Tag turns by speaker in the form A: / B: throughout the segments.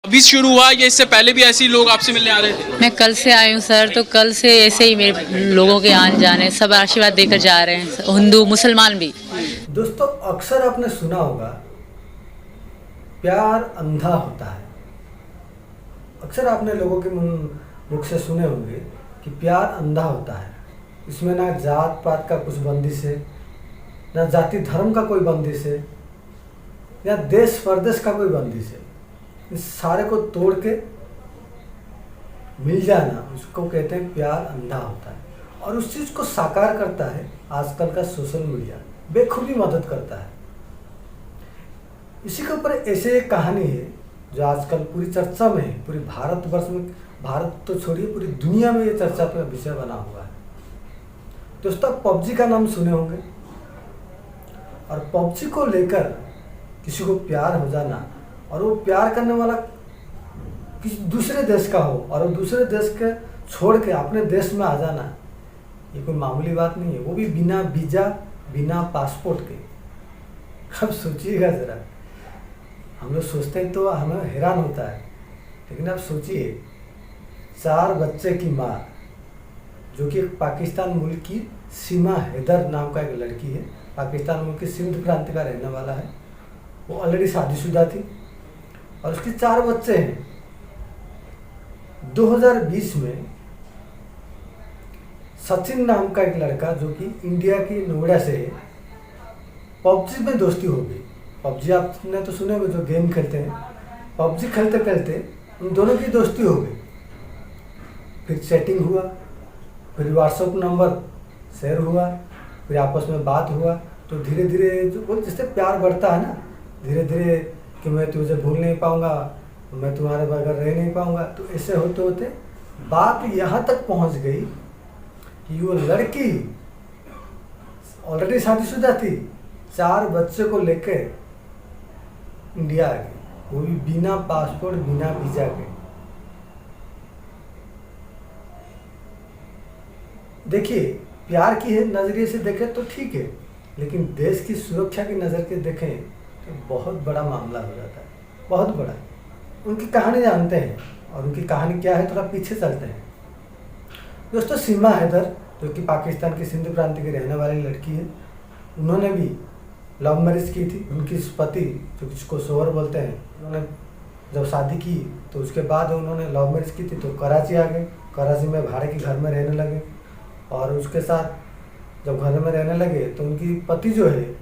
A: अभी शुरू हुआ या इससे पहले भी ऐसे ही लोग आपसे मिलने आ रहे थे?
B: मैं कल से आई हूँ सर, तो कल से ऐसे ही मेरे लोगों के आने जाने सब आशीर्वाद देकर जा रहे हैं, हिंदू मुसलमान भी।
C: दोस्तों, अक्सर आपने सुना होगा प्यार अंधा होता है। अक्सर आपने लोगों के मुख से सुने होंगे कि प्यार अंधा होता है। इसमें ना जात पात का कुछ बंदिश है, ना जाति धर्म का कोई बंदिश है, या देश परदेश का कोई बंदिश है। इस सारे को तोड़ के मिल जाना, उसको कहते हैं प्यार अंधा होता है। और उस चीज़ को साकार करता है आजकल का सोशल मीडिया, बेखूबी मदद करता है। इसी के ऊपर ऐसे एक कहानी है जो आजकल पूरी चर्चा में है, पूरी भारतवर्ष में, भारत तो छोड़िए पूरी दुनिया में ये चर्चा का विषय बना हुआ है। दोस्तों, पबजी का नाम सुने होंगे। और पबजी को लेकर किसी को प्यार हो जाना, और वो प्यार करने वाला किसी दूसरे देश का हो और वो दूसरे देश के छोड़ के अपने देश में आ जाना, ये कोई मामूली बात नहीं है। वो भी बिना वीजा, बिना पासपोर्ट के। अब सोचिएगा ज़रा, हम लोग सोचते हैं तो हमें हैरान होता है, लेकिन आप सोचिए, 4 बच्चे की माँ, जो कि एक पाकिस्तान मुल्क की सीमा हैदर नाम का एक लड़की है, पाकिस्तान मुल्क के सिंध प्रांत का रहने वाला है। वो ऑलरेडी शादीशुदा थी और उसके 4 बच्चे हैं। 2020 में सचिन नाम का एक लड़का, जो कि इंडिया की नोएडा से है, पबजी में दोस्ती हो गई। पबजी आपने तो सुने होंगे, जो गेम खेलते हैं। पबजी खेलते खेलते उन दोनों की दोस्ती हो गई। फिर चैटिंग हुआ, फिर व्हाट्सएप नंबर शेयर हुआ, फिर आपस में बात हुआ। तो धीरे धीरे जो जिससे प्यार बढ़ता है ना, धीरे धीरे कि मैं तुझे भूल नहीं पाऊंगा, मैं तुम्हारे बगैर रह नहीं पाऊंगा। तो ऐसे होते होते बात यहाँ तक पहुँच गई कि वो लड़की ऑलरेडी शादीशुदा थी, 4 बच्चे को लेकर इंडिया आ गई, वो भी बिना पासपोर्ट, बिना वीजा के। देखिए, प्यार की नज़रिए से देखें तो ठीक है, लेकिन देश की सुरक्षा की नज़र के देखें तो बहुत बड़ा मामला हो जाता है, बहुत बड़ा। उनकी कहानी जानते हैं, और उनकी कहानी क्या है थोड़ा पीछे चलते हैं। दोस्तों, सीमा हैदर, जो कि पाकिस्तान के सिंध प्रांत की रहने वाली लड़की है, उन्होंने भी लव मैरिज की थी। उनकी पति, जो जिसको सोहर बोलते हैं, उन्होंने जब शादी की तो उसके बाद उन्होंने लव मैरिज की थी, तो कराची आ गए। कराची में भाड़े के घर में रहने लगे, और उसके साथ जब घर में रहने लगे तो उनकी पति जो है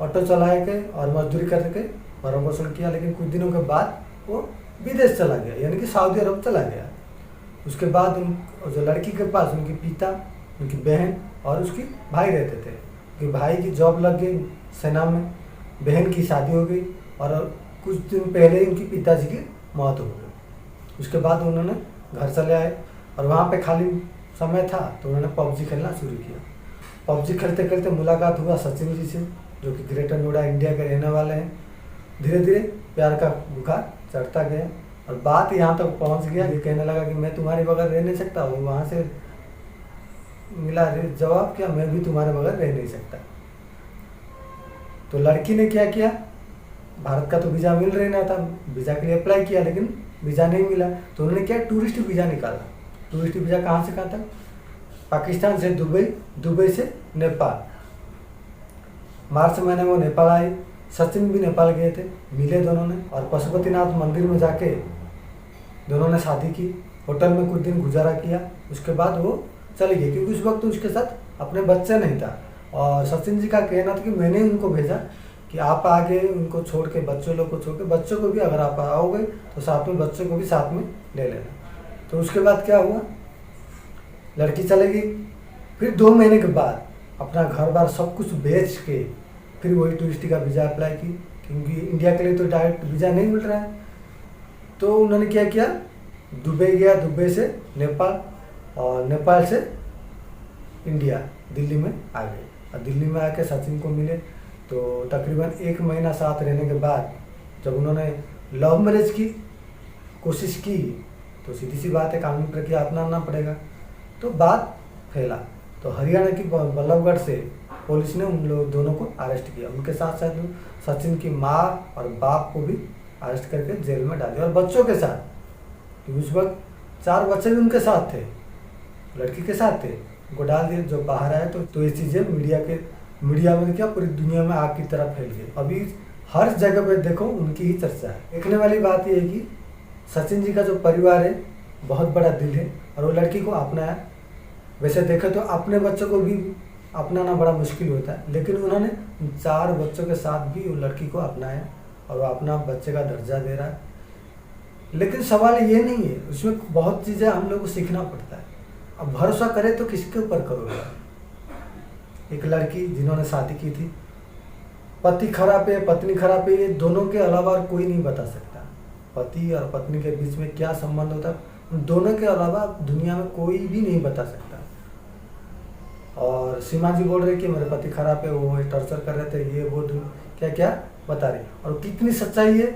C: ऑटो चलाए के और मजदूरी करके भरण पोषण किया। लेकिन कुछ दिनों के बाद वो विदेश चला गया, यानी कि सऊदी अरब चला गया। उसके बाद जो लड़की के पास उनके पिता, उनकी बहन और उसकी भाई रहते थे। कि भाई की जॉब लग गई सेना में, बहन की शादी हो गई, और कुछ दिन पहले ही उनकी पिताजी की मौत हो गई। उसके बाद उन्होंने घर चले आए, और वहाँ पे खाली समय था तो उन्होंने पबजी खेलना शुरू किया। पबजी खेलते खेलते मुलाकात हुआ सचिन जी से, जो कि ग्रेटर नोएडा इंडिया के रहने वाले हैं। धीरे धीरे प्यार का बुखार चढ़ता गया, और बात यहाँ तक पहुँच गया, ये कहने लगा कि मैं तुम्हारे बगैर रह नहीं सकता। वो वहाँ से मिला जवाब, क्या मैं भी तुम्हारे बगैर रह नहीं सकता। तो लड़की ने क्या किया, भारत का तो वीज़ा मिल रही ना था, वीज़ा के लिए अप्लाई किया, लेकिन वीज़ा नहीं मिला। तो उन्होंने क्या, टूरिस्ट वीज़ा निकाला। टूरिस्ट वीज़ा कहाँ से कहाँ तक, पाकिस्तान से दुबई, दुबई से नेपाल। मार्च महीने में वो नेपाल आई, सचिन भी नेपाल गए थे, मिले दोनों ने, और पशुपतिनाथ मंदिर में जाके दोनों ने शादी की। होटल में कुछ दिन गुजारा किया, उसके बाद वो चले गए, क्योंकि उस वक्त उसके साथ अपने बच्चे नहीं था। और सचिन जी का कहना था कि मैंने उनको भेजा कि आप आगे उनको छोड़ के, बच्चों लोग को छोड़ के, बच्चों को भी अगर आप आओगे तो साथ में बच्चों को भी साथ में ले लेना। तो उसके बाद क्या हुआ, लड़की चले गई। फिर 2 महीने के बाद अपना घर बार सब कुछ बेच के फिर वही टूरिस्ट का वीज़ा अप्लाई की, क्योंकि इंडिया के लिए तो डायरेक्ट वीज़ा नहीं मिल रहा है। तो उन्होंने क्या किया, दुबई गया, दुबई से नेपाल, और नेपाल से इंडिया, दिल्ली में आ गए। और दिल्ली में आके सचिन को मिले। तो तकरीबन 1 महीना साथ रहने के बाद जब उन्होंने लव मैरिज की कोशिश की, तो सीधी सी बात है, कानूनी प्रक्रिया अपनाना पड़ेगा। तो बात फैला, तो हरियाणा की बल्लभगढ़ से पुलिस ने उन लोग दोनों को अरेस्ट किया। उनके साथ साथ सचिन की माँ और बाप को भी अरेस्ट करके जेल में डाल दिया, और बच्चों के साथ, क्योंकि उस वक्त 4 बच्चे भी उनके साथ थे, लड़की के साथ थे, उनको डाल दिया। जो बाहर आए तो ये चीज़ें मीडिया में क्या पूरी दुनिया में आग की तरह फैल गई। अभी हर जगह पे देखो उनकी ही चर्चा है। देखने वाली बात ये है कि सचिन जी का जो परिवार है बहुत बड़ा दिल है, और वो लड़की को अपनाया। वैसे देखे तो अपने बच्चों को भी अपनाना बड़ा मुश्किल होता है, लेकिन उन्होंने 4 बच्चों के साथ भी वो लड़की को अपनाया, और वो अपना बच्चे का दर्जा दे रहा है। लेकिन सवाल ये नहीं है, उसमें बहुत चीज़ें हम लोग को सीखना पड़ता है। अब भरोसा करे तो किसके ऊपर करोगे? एक लड़की जिन्होंने शादी की थी, पति खराब है, पत्नी खराब है, ये दोनों के अलावा और कोई नहीं बता सकता। पति और पत्नी के बीच में क्या संबंध होता है, उन दोनों के अलावा दुनिया में कोई भी नहीं बता सकता। और सीमा जी बोल रहे कि मेरे पति खराब है, वो टॉर्चर कर रहे थे, ये वो क्या क्या बता रहे, और कितनी सच्चाई है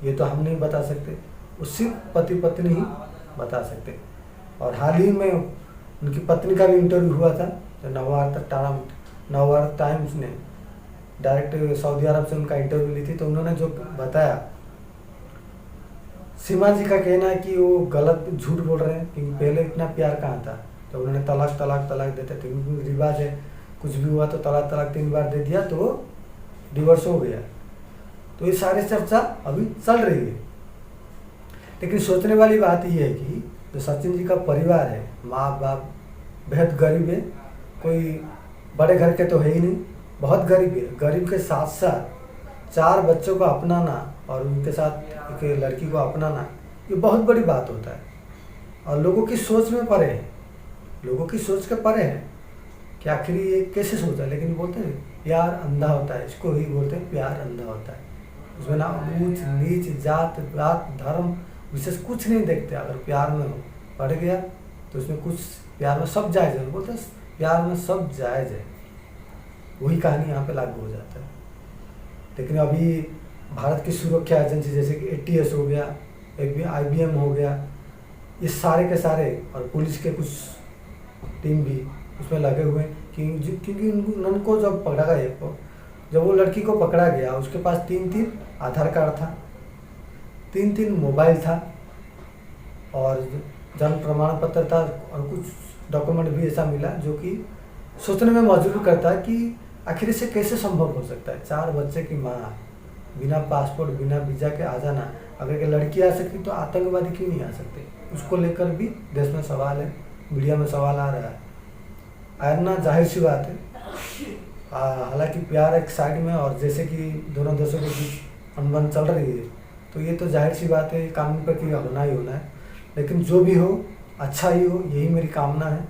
C: ये तो हम नहीं बता सकते, वो सिर्फ पति पत्नी ही बता सकते। और हाल ही में उनकी पत्नी का भी इंटरव्यू हुआ था, जो नवभारत टाइम्स ने डायरेक्ट सऊदी अरब से उनका इंटरव्यू ली थी। तो उन्होंने जो बताया, सीमा जी का कहना है कि वो गलत झूठ बोल रहे हैं, क्योंकि पहले इतना प्यार कहाँ था। तो उन्होंने तलाक देते थे, क्योंकि रिवाज है, कुछ भी हुआ तो तलाक 3 बार दे दिया तो डिवोर्स हो गया। तो ये सारी चर्चा अभी चल रही है। लेकिन सोचने वाली बात ये है कि जो सचिन जी का परिवार है, माँ बाप बेहद गरीब है, कोई बड़े घर के तो है ही नहीं, बहुत गरीब है। गरीब के साथ साथ 4 बच्चों को अपनाना और उनके साथ एक लड़की को अपनाना, ये बहुत बड़ी बात होता है। और लोगों की सोच में परे है, लोगों की सोच के परे है कि आखिर ये कैसे सोचा। लेकिन बोलते हैं प्यार अंधा होता है, इसको ही बोलते हैं प्यार अंधा होता है। उसमें ना ऊंच नीच, जात पात, धर्म विशेष कुछ नहीं देखते। अगर प्यार में पड़ गया तो उसमें कुछ, प्यार में सब जायज़ है, बोलते हैं प्यार में सब जायज़ है। वही कहानी यहाँ पे लागू हो जाता है। लेकिन अभी भारत की सुरक्षा एजेंसी जैसे कि ATS हो गया, IBM हो गया, ये सारे के सारे, और पुलिस के कुछ टीम भी उसमें लगे हुए हैं। क्योंकि उनको जब पकड़ा गया, जब वो लड़की को पकड़ा गया, उसके पास 3 आधार कार्ड था, 3 मोबाइल था, और जन्म प्रमाण पत्र था, और कुछ डॉक्यूमेंट भी ऐसा मिला जो कि सोचने में मजबूर करता है कि आखिर इसे कैसे संभव हो सकता है। 4 बच्चे की माँ, बिना पासपोर्ट बिना वीज़ा के आ जाना। अगर एक लड़की आ सकती तो आतंकवादी क्यों नहीं आ सकते? उसको लेकर भी देश में सवाल है, मीडिया में सवाल आ रहा है। आना जाहिर सी बात है। हालांकि प्यार एक साइड में, और जैसे कि दोनों देशों के बीच अनबन चल रही है, तो ये तो जाहिर सी बात है, कानून प्रक्रिया होना ही होना है। लेकिन जो भी हो अच्छा ही हो, यही मेरी कामना है।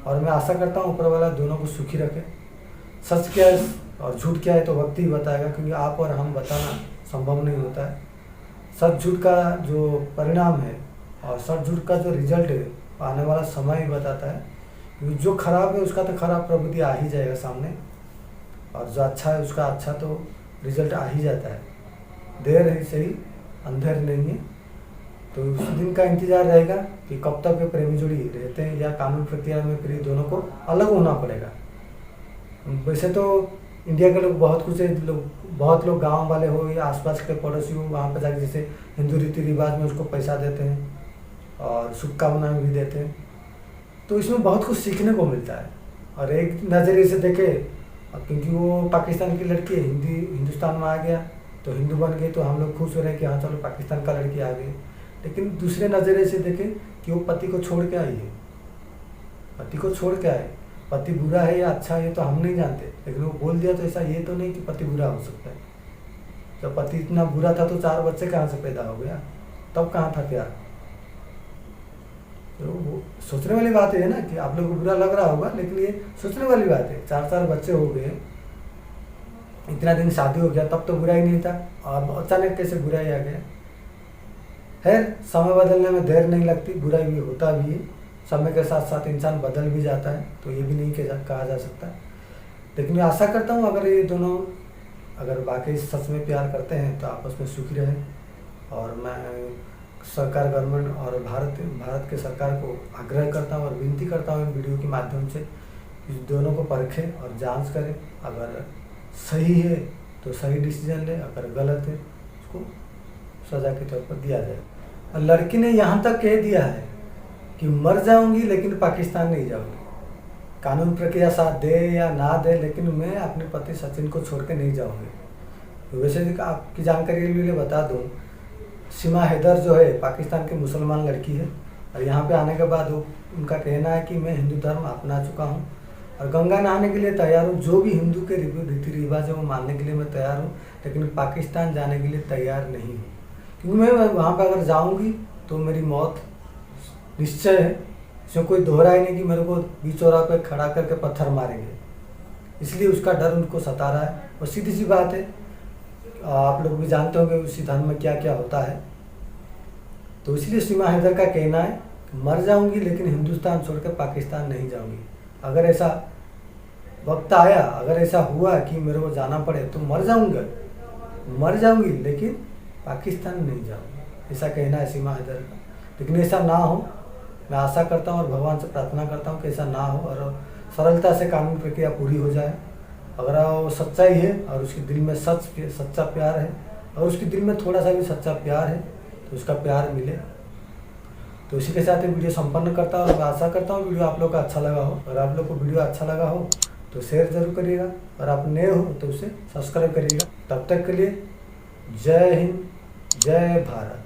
C: और मैं आशा करता हूँ ऊपर वाला दोनों को सुखी रखे। सच क्या है और झूठ क्या है तो वक्त ही बताएगा, क्योंकि आप और हम बताना संभव नहीं होता है। सच झूठ का जो परिणाम है और सच झूठ का जो रिजल्ट है, आने वाला समय ही बताता है। क्योंकि जो खराब है उसका तो खराब प्रवृत्ति आ ही जाएगा सामने, और जो अच्छा है उसका अच्छा तो रिजल्ट आ ही जाता है। देर है सही, अंधेर नहीं है। तो उस दिन का इंतजार रहेगा कि कब तक ये प्रेमी जोड़ी रहते हैं, या कानून प्रक्रिया में फिर दोनों को अलग होना पड़ेगा। वैसे तो इंडिया के लोग बहुत लोग गांव वाले हो या आसपास के पड़ोसी हो, वहाँ पर जाकर जैसे हिंदू रीति रिवाज में उसको पैसा देते हैं और शुभकामनाएं भी देते हैं। तो इसमें बहुत कुछ सीखने को मिलता है। और एक नज़रिए से देखे, क्योंकि वो पाकिस्तान की लड़की हिंदुस्तान में आ गया तो हिंदू बन गई, तो हम लोग खुश हो रहे हैं कि हाँ चलो पाकिस्तान का लड़की आ गई। लेकिन दूसरे नज़रिए से देखें कि वो पति को छोड़ के आई है, पति को छोड़ के आए। पति बुरा है या अच्छा है तो हम नहीं जानते, लेकिन वो बोल दिया तो ऐसा ये तो नहीं कि पति बुरा हो सकता है। जब पति इतना बुरा था तो 4 बच्चे कहाँ से पैदा हो गया, तब कहाँ था प्यार? तो वो सोचने वाली बात है ना, कि आप लोगों को बुरा लग रहा होगा, लेकिन ये सोचने वाली बात है। 4 बच्चे हो गए, इतना दिन शादी हो गया, तब तो बुरा ही नहीं था, और अचानक कैसे बुराई आ गया? खैर, समय बदलने में देर नहीं लगती, बुराई भी होता भी है। समय के साथ साथ इंसान बदल भी जाता है, तो ये भी नहीं कहा जा सकता। लेकिन मैं आशा करता हूँ अगर ये दोनों अगर वाकई सच में प्यार करते हैं तो आपस में सुखी रहें। और मैं सरकार, गवर्नमेंट और भारत के सरकार को आग्रह करता हूँ और विनती करता हूँ वीडियो के माध्यम से, इस दोनों को परखें और जांच करें। अगर सही है तो सही डिसीजन ले, अगर गलत है उसको सज़ा के तौर पर दिया जाए। और लड़की ने यहाँ तक कह दिया है कि मर जाऊंगी लेकिन पाकिस्तान नहीं जाऊंगी। कानून प्रक्रिया साथ दे या ना दे, लेकिन मैं अपने पति सचिन को छोड़ के नहीं जाऊंगी। वैसे आपकी जानकारी के लिए बता दूं, सीमा हैदर जो है पाकिस्तान की मुसलमान लड़की है और यहाँ पे आने के बाद उनका कहना है कि मैं हिंदू धर्म अपना चुका हूँ और गंगा नहाने के लिए तैयार हूँ। जो भी हिंदू के रीति रिवाज है वो मानने के लिए मैं तैयार हूँ, लेकिन पाकिस्तान जाने के लिए तैयार नहीं हूँ, क्योंकि मैं वहाँ पर अगर जाऊँगी तो मेरी मौत निश्चय है। इसमें कोई दोहरा ही नहीं कि मेरे को बीच चौराहे पे खड़ा करके पत्थर मारेंगे, इसलिए उसका डर उनको सता रहा है। और सीधी सी बात है, आप लोग भी जानते होंगे उसी धर्म में क्या क्या होता है। तो इसलिए सीमा हैदर का कहना है मर जाऊंगी लेकिन हिंदुस्तान छोड़कर पाकिस्तान नहीं जाऊंगी। अगर ऐसा वक्त आया, अगर ऐसा हुआ कि मेरे को जाना पड़े तो मर जाऊंगी लेकिन पाकिस्तान नहीं जाऊंगी, ऐसा कहना है सीमा हैदर का। लेकिन ऐसा ना हो, मैं आशा करता हूँ और भगवान से प्रार्थना करता हूँ कि ऐसा ना हो और सरलता से कानून प्रक्रिया पूरी हो जाए। अगर वो सच्चाई है और उसके दिल में सच्चा प्यार है और उसके दिल में थोड़ा सा भी सच्चा प्यार है तो उसका प्यार मिले। तो इसी के साथ वीडियो संपन्न करता हूँ और मैं आशा करता हूँ वीडियो आप लोग का अच्छा लगा हो। और आप लोग को वीडियो अच्छा लगा हो तो शेयर जरूर करिएगा और आप नए हो तो उसे सब्सक्राइब करिएगा। तब तक के लिए जय हिंद, जय भारत।